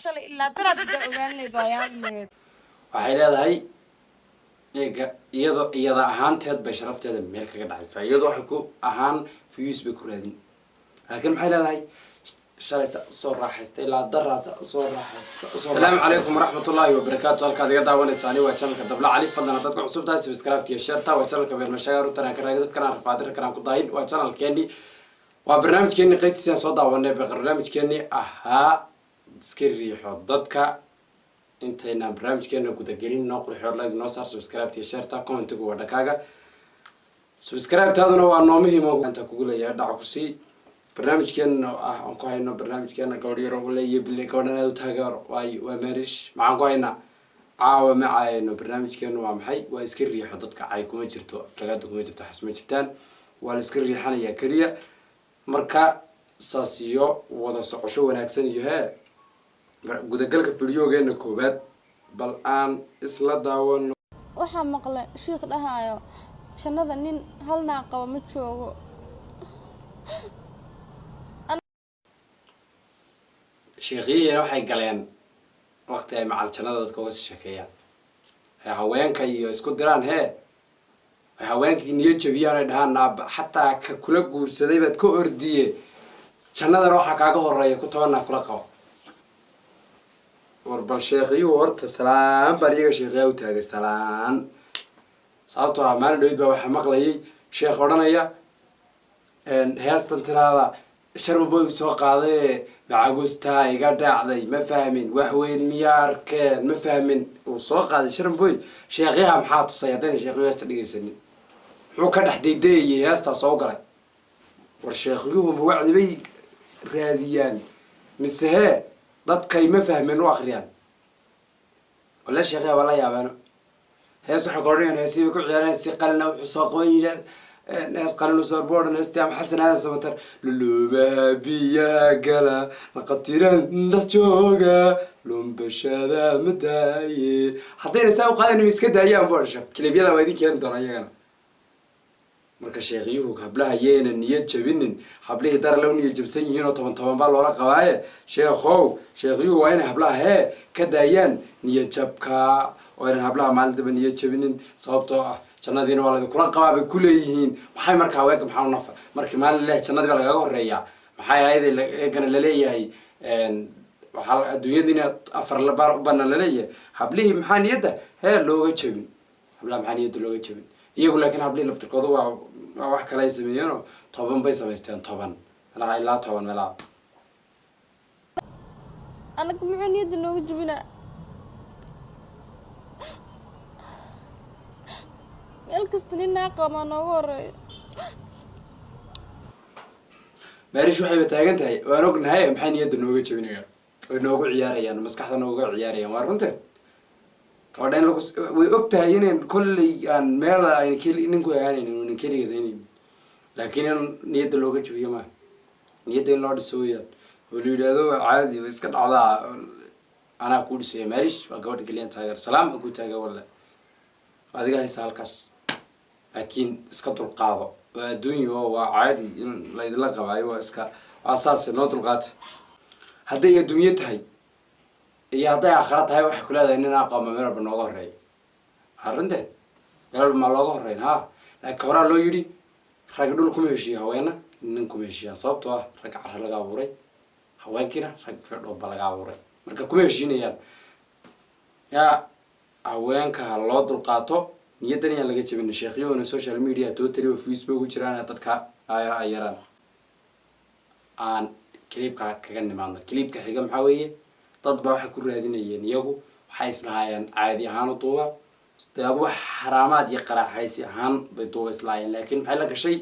shalay ilaa daraad da ogaanay baayaan leed waxay leedahay iyada ahaanteed bay sharafteeda meel kaga dhacaysaa iyadoo waxay ku ahaan views bay ku raadin laakiin maxay leedahay shalay soo raaxaystay ilaa daraad soo raaxaystay assalaamu calaykum waraxmatullaahi wabarakaatu halkaad iga daawanaysaani waa channelka dabla cali fadlan dadka cusub tahay subscribe iyo share ta waa channelka beermashaga rutan ka raagay dadkan rafaadir kan ku daahin waa channelkeeni waa barnaamijkeeni qaybtiisa soo daawanay barnaamijkeeni ahaa iska riixo dadka intayna barnaamijkeena guda gelin noo qurxiyo like noo saar subscribe iyo share ta comment ugu wadakaaga subscribe taaduna waa noo muhiim oo inta kugu leeyahay dhac ku sii barnaamijkeena aan ku hayno barnaamijkeena gawdhiro u leeyahay bil gawdhana u taageero waa marish maxaan ku haynaa caawa macaayno barnaamijkeena waa maxay waa iska riixo dadka ay kuma jirto aflagaada kuma jirto xasma jirtaan waa la iska riixanaya kaliya marka saasiyo wada socosho wanaagsan iyo gudagalka fiidiyogeena koobaad bal aan isla daawano waxa maqlay sheekh dhahayo jannada nin hal naaqaba ma joogo sheekhiyeena waxay galeen waqti ay macal jannada dadka uga sheekeeyaan haweenka iyo isku diraan haweenkii niyad jabiyaan ay dhahaan xataa ka kula guursaday baad ka ordiye jannadana waxaa kaaga horeeya ku tobanaa kula qabo warbal sheekhiyuhu horta salaan baan iyaga sheekhiyaa u taagay salaan sababtoo ah maalin dhawid baa waxaa maqlayay sheekh odhanaya heestan tiraada sharmaboy soo qaaday macagustaa iga dhacday ma fahmin wax weyn miyaa arkeen ma fahmin uu soo qaaday sharmaboy sheekyaha maxaa tusay haddayna sheekhyuhu heesta dhegaysanin muxuu ka dhex daydayayay heestaa soo galay war sheekhyuhu ma wacdi bay raadiyaan mise dadkay ma fahmeen u akriyaan wala sheekhyah waa la yaabeeno hees waxay koodhanayaan heesii bay ku ciyaareen heestii qalina wuxuu soo qaban yidhaah hees qalin usoo boodhan heestii ama xasan aadan samatar lulumaa biyaa gala laqabtiranda jooga lumbashada ma daaye haddayna saa u qaadayn ma iska daayaan boodhasha kilibyada waa idin keeni doona iyagana marka sheekhyuhu hablaha yeena niyad jabinin hablihii dara law niyad jabsan yihiin oo toban baa loola qabaaye sheekhyuhu waa inay hablaha ka daayaan niyad jabka oo inaan hablaha maalintaba niyad jabinin sababtoo ah jannadiina waa ladi kula qabaa bay kuleeyihiin maxay marka haweenka maxaa u nafa markii maalin leh jannadii baa lagaga horeeyaa maxay ahayd eegana laleeyahay waxaa adduunyadiina afar labaar u banaan laleeyahay hablihii maxaa niyadda looga jabin hablaha maxaa niyadda looga jabin iyagu laakiin hablihii laftirkooda waa wax kale ay sameeyeenoo 10 bay samaysteen 10 meelaha ilaa 10 meelaha anaga maxaa niyadda nooga jabina meel kasta nin naaqaba nooga horeeyo marish waxay taagan tahay waan ognahay maxay niyadda nooga jabinayaan way noogu ciyaarayaan maskaxda nooga ciyaarayaan waa runteed gabadha in way og tahay inaan kolley aan meel ayna ninku ahaanayn nin keligeedaynayn laakiin in niyadda looga jabiyo maaha niyadda in loo dhiso weyaan oo la yidhaahdo caadi way iska dhacdaa anaa kuu dhisaya marish waa gabadha keliyan taageer salaam ku taageer walle adiga haysa halkaas laakiin iska dulqaado waa adduunyo oo waa caadi in laydinla qabaayo waa iska waa saase noo dulqaata hadday adduunyo tahay iyo hadday aakhira tahay waxay ku leedahay nin aqooma meel walba nooga horeeya arrinteed meel walba maa looga horeyn laakiin horaa loo yidhi rag dhul kuma heshiiyo haweena nin kuma heshiiyaan sababtoo ah rag cara laga abuuray haweenkiina rag fedhooba laga abuuray marka kuma heshiinayaan haweenka ha loo dulqaato niyaddan ayaan laga jabina sheekhyahuna social media totally oo facebook u jiraan dadka ay yaraan aan clipka kaga nimaadno clipka xiga maxaa weeye dad baa waxay ku raadinayeen iyagu waxay islahaayeen caadi ahaan u duuba dad wax xaraamaad iyo qaraaxaysi ahaan bay duuba islahaayeen laakiin maxay la gashay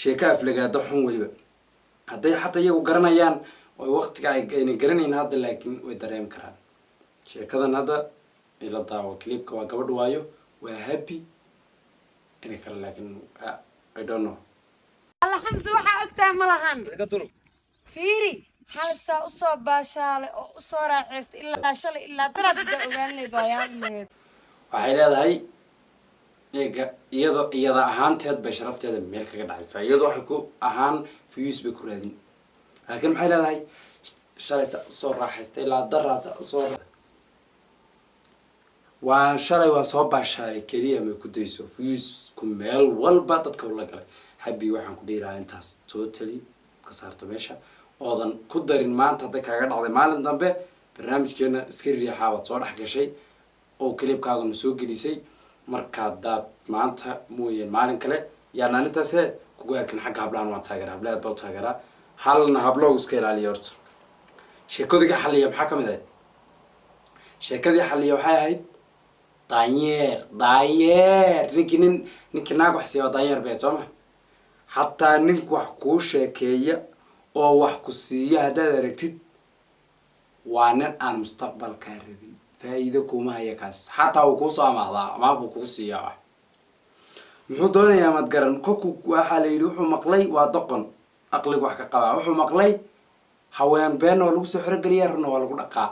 sheeko aflagaado xun weliba hadday xataa iyagu garanayaan oo waqtiga ayna garanayn hadda laakiin way dareemi karaan sheekadan hadda ila daawo clipka waa gabadh waayo waa happy inay kale laakiin I don't know alla xamse waxaa ogtahay malahan fiiri hal saa usoo baashaalay oo usoo raaxaysta ilaa shalay ilaa daraad da ogaanay baayaan leed waxay leedahay iyada ahaanteed bay sharafteeda meel kaga dhacaysaa iyadoo waxay ku ahaan views bay ku raadin laakiin maxay leedahay shalay soo raaxaystay ilaa daraad soo waan shalay waan soo baashaalay keliya may ku dayso fuyusku meel walba dadka ula galay habi waxaan ku dhihi lahaa intaas totally ka saarto meesha oodan ku darin maanta hadday kaaga dhacday maalin dambe barnaamijkeena iska riixaa waad soo dhex gashay oo clipkaagana soo gelisay marka daad maanta mooyeen maalin kale yaan anintaase kugu arkin xagga hablahan waan taageeraa hablaad baa u taageeraa halna hablow iska ilaaliya horta sheekadiga xalliya maxaa ka mid ahayd sheekadii xalliya waxay ahayd daanyeer ninkii naag wax siiya waa daanyeer beed soo ma hataa ninku wax kuu sheekeeya oo wax ku siiya haddaad aragtid waa nin aan mustaqbalkaa rabin faa'iido kuma haya kaas xataa uu kuusoo amaahdaa amaabuu kugu siiyaa wax muxuu doonayaa mad garan kolku waxaa la yidhi wuxuu maqlay waa doqon aqliga wax ka qabaa wuxuu maqlay haween beenna waa lagu soo xorogeliya runa waa lagu dhaqaa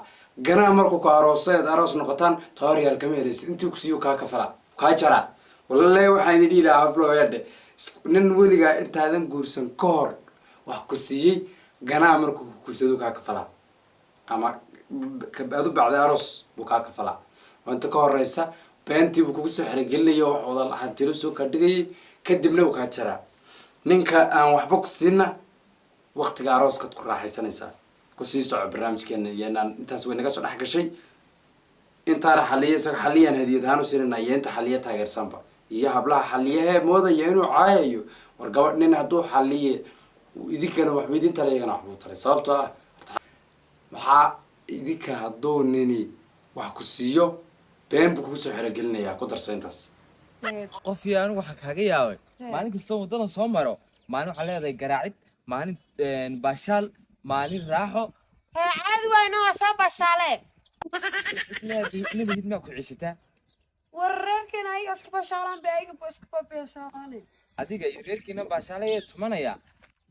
ganaa markuu ka arooseed aroos noqotaan tooryaal kama helaysid intii kusiiyo kaa kafala kaa jaraa wallahi waxaan idin dhihi lahaa hablo weedhe nin weligaa intaadan guursan ka hor wax ku siiyey ganaa markuu ku guursado kaa kafalaa ama adu bacday aroos buu kaa kafalaa oo inta ka horeysa beentii buu kugu soo xerogelinayo wax wada hantilo soo kaa dhigayay kadibna uu kaa jaraa ninka aan waxba ku siinna waqtiga arooskaad ku raaxaysanaysaa kusii soco barnaamijkeena iyanaan intaas way naga soo dhex gashay intaana xaliya isaga xaliyaan hadiyad ahaan u siinayna iyo inta xaliya taageersanba iyo hablaha xaliyahee moodaya inuu caayayo war gabadh nin hadduu xaliye idinkana waxba idin tala iyagana waxbuu talay sababtoo ah maxaa idinka hadduu nini wax ku siiyo been buu kugu soo xerogelinayaa ku darsa intaas qof iyo anigu waxaa kaaga yaabay maalin kastoo waddadan soo maro maalin waxaa leedahay garaacid maalin baashaal maalin raaxo caadi wayna waa soo bashaale nabadid maa ku ceshataa war reerkiina ayaga iska bashaalaan ba ayaga iska bashaalaan adiga iyo reerkiina baashaale ee tumanaya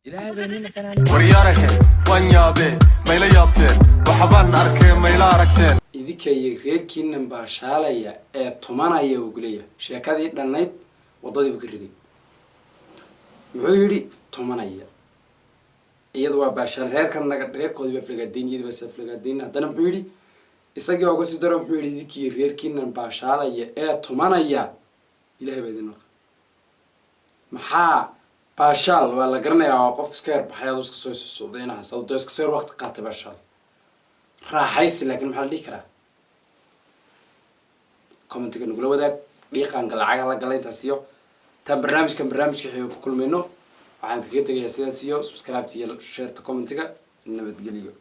ilaahay bay nina kanaan waryaarahe waan yaabe mayla yaabteen waxbaan arkeen mayla aragteen idinka iyo reerkiinan baashaalaya ee tumanaya uu guleeya sheekadii dhannayd waddadiibu ka riday muxuu yidhi tumanaya iyadu waa baashaal reerkan naga reerkoodii baa flagaadayn iyadii baa saa flagaadayn haddana muxuu yidhi isagii uga sii daro muxuu yidhi idinkii reerkiinan baashaalaya ee tumanaya ilahay baa idin naqa maxaa baashaal waa la garanayaa waa qof iska yarbaxay aduu iska soo socday inaha sababtoo iska soo yar waqti qaatay baashaal raaxaysi laakiin maxaa la dhihi karaa commentiga nagula wadaag dhiiqaanka lacaga la gala intaas iyo tan barnaamijka xigo ku kulmayno waxaan kaga tegayaa sidaas iyo subscribe iyo share commentiga nabadgelyo